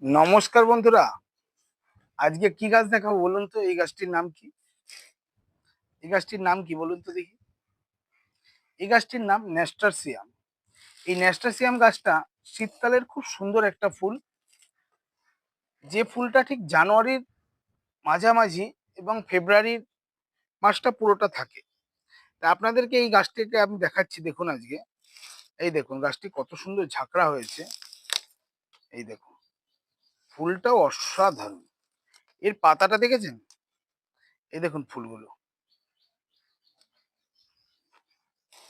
নমস্কার বন্ধুরা, আজকে কি গাছ দেখাবো বলুন তো? এই গাছটির নাম কি? এই গাছটির নাম কি বলুন তো দেখি? এই গাছটির নাম ন্যাস্টারসিয়াম। এই ন্যাস্টারসিয়াম গাছটা শীতকালের খুব সুন্দর একটা ফুল, যে ফুলটা ঠিক জানুয়ারির মাঝামাঝি এবং ফেব্রুয়ারির মাসটা পুরোটা থাকে। তা আপনাদেরকে এই গাছটিকে আমি দেখাচ্ছি, দেখুন আজকে। এই দেখুন গাছটি কত সুন্দর ঝাঁকড়া হয়েছে। এই দেখুন, ফুলটাও অসাধারণ। এর পাতাটা দেখেছেন? এই দেখুন ফুলগুলো,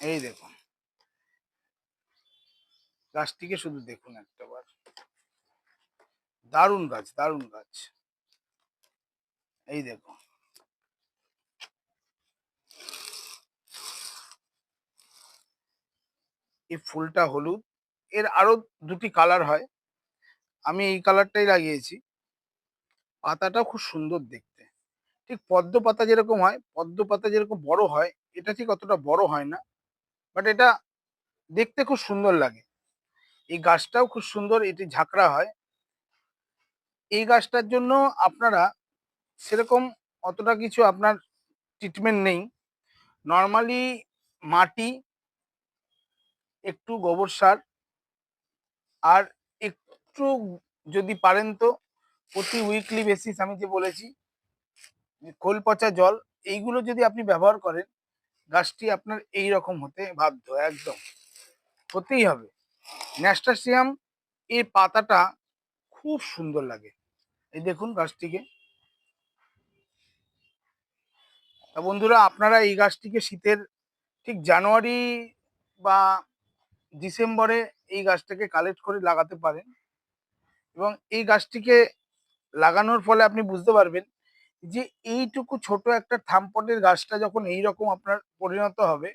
এই দেখুন গাছটিকে শুধু দেখুন একটাবার। দারুণ গাছ, দারুণ গাছ। এই দেখুন, এই ফুলটা হলুদ। এর আরো দুটি কালার হয়, আমি এই কালারটাই লাগিয়েছি। পাতাটাও খুব সুন্দর দেখতে, ঠিক পদ্ম পাতা যেরকম হয়, পদ্ম পাতা যেরকম বড় হয়, এটা ঠিক অতটা বড় হয় না, বাট এটা দেখতে খুব সুন্দর লাগে। এই গাছটাও খুব সুন্দর, এটি ঝাঁকড়া হয়। এই গাছটার জন্য আপনারা সেরকম অতটা কিছু আপনার ট্রিটমেন্ট নেই। নর্মালি মাটি, একটু গোবর সার, আর একটু যদি পারেন তো প্রতি উইকলি বেসিস, আমি যে বলেছি যে খোল পচা জল, এইগুলো যদি আপনি ব্যবহার করেন, গাছটি আপনার এই রকম হতে বাধ্য, একদম হতেই হবে। ন্যাস্টাসিয়াম এর পাতাটা খুব সুন্দর লাগে। এই দেখুন গাছটিকে। তা বন্ধুরা, আপনারা এই গাছটিকে শীতের ঠিক জানুয়ারি বা ডিসেম্বরে এই গাছটাকে কালেক্ট করে লাগাতে পারেন, এবং এই গাছটিকে লাগানোর ফলে আপনি বুঝতে পারবেন যে এইটুকু ছোট একটা থামপটের গাছটা যখন এইরকম আপনার পরিণত হবে,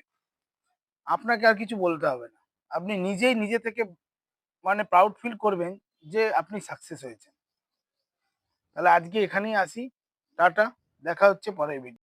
আপনাকে আর কিছু বলতে হবে না। আপনি নিজেই নিজে থেকে মানে প্রাউড ফিল করবেন যে আপনি সাকসেস হয়েছেন। তাহলে আজকে এখানেই আসি। টাটা, দেখা হচ্ছে পরের ভিডিও।